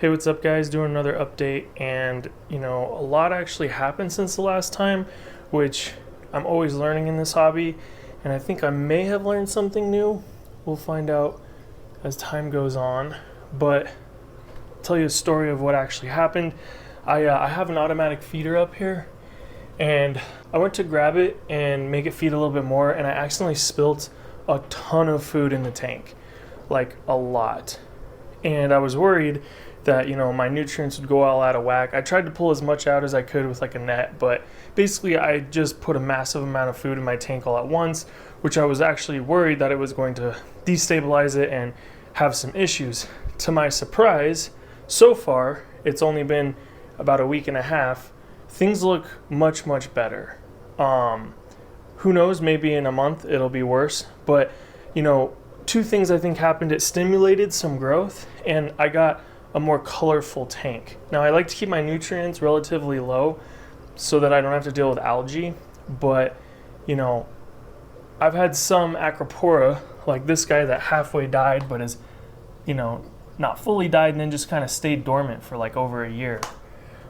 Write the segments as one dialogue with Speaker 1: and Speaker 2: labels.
Speaker 1: Hey, what's up guys? Doing another update, and a lot actually happened since the last time, which I'm always learning in this hobby, and I think I may have learned something new. We'll find out as time goes on, but I'll tell you a story of what actually happened. I have an automatic feeder up here, and I went to grab it and make it feed a little bit more, and I accidentally spilt a ton of food in the tank, like a lot. And I was worried that my nutrients would go all out of whack. I tried to pull as much out as I could with like a net, but basically I just put a massive amount of food in my tank all at once, which I was actually worried that it was going to destabilize it and have some issues. To my surprise, so far it's only been about a week and a half. Things look much better. Who knows, maybe in a month it'll be worse, but two things I think happened. It stimulated some growth, and I got a more colorful tank. Now I like to keep my nutrients relatively low so that I don't have to deal with algae, but I've had some Acropora, like this guy that halfway died but is not fully died and then just kind of stayed dormant for like over a year.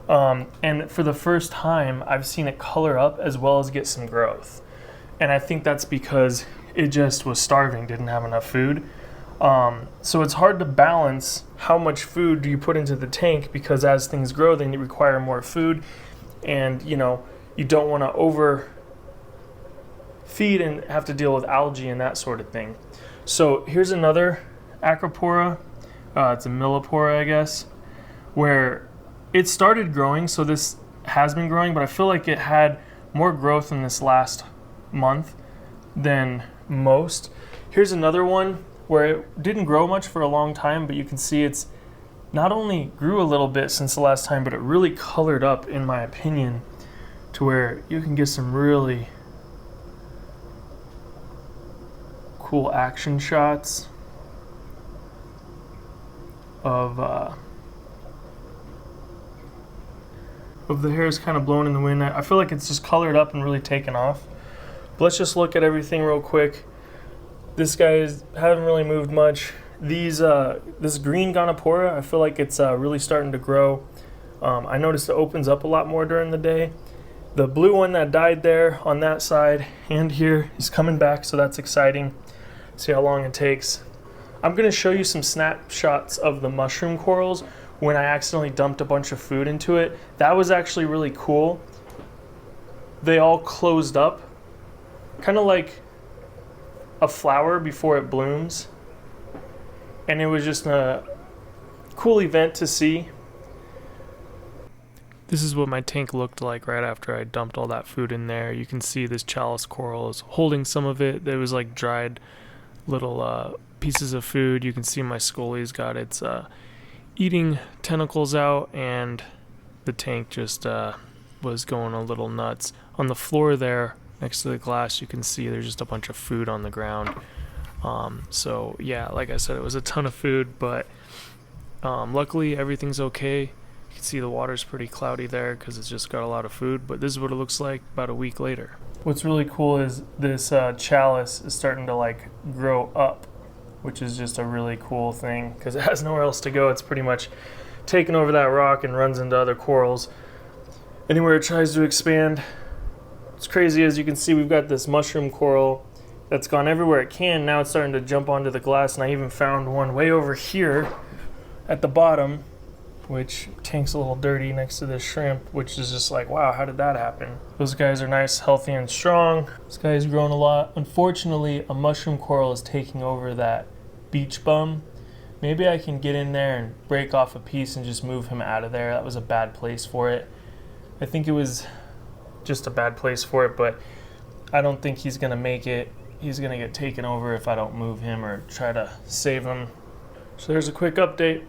Speaker 1: And for the first time I've seen it color up as well as get some growth, and I think that's because it just was starving, didn't have enough food. So it's hard to balance how much food do you put into the tank, because as things grow, they require more food, and you don't want to over feed and have to deal with algae and that sort of thing. So here's another Acropora. It's a Millipora, I guess, where it started growing. So this has been growing, but I feel like it had more growth in this last month than most. Here's another one where it didn't grow much for a long time, but you can see it's not only grew a little bit since the last time, but it really colored up, in my opinion, to where you can get some really cool action shots of the hairs kind of blowing in the wind. I feel like it's just colored up and really taken off. But let's just look at everything real quick. This guy haven't really moved much. This green Gonopora, I feel like it's really starting to grow. I noticed it opens up a lot more during the day. The blue one that died there on that side and here is coming back, so that's exciting. See how long it takes. I'm going to show you some snapshots of the mushroom corals when I accidentally dumped a bunch of food into it. That was actually really cool. They all closed up, kind of like a flower before it blooms, and it was just a cool event to see. This is what my tank looked like right after I dumped all that food in there. You can see this chalice coral is holding some of it. There was like dried little pieces of food. You can see my Scully's got its eating tentacles out, and the tank just was going a little nuts. On the floor there next to the glass, you can see there's just a bunch of food on the ground. So yeah, like I said, it was a ton of food, but luckily everything's okay. You can see the water's pretty cloudy there because it's just got a lot of food, but this is what it looks like about a week later. What's really cool is this chalice is starting to like grow up, which is just a really cool thing because it has nowhere else to go. It's pretty much taken over that rock and runs into other corals. Anywhere it tries to expand. It's crazy. As you can see, we've got this mushroom coral that's gone everywhere it can. Now it's starting to jump onto the glass, and I even found one way over here at the bottom, which tank's a little dirty next to this shrimp, which is just like, wow, how did that happen? Those guys are nice, healthy, and strong. This guy's grown a lot. Unfortunately, a mushroom coral is taking over that beach bum. Maybe I can get in there and break off a piece and just move him out of there. That was a bad place for it. I think it was just a bad place for it, but I don't think he's gonna make it. He's gonna get taken over if I don't move him or try to save him. So there's a quick update.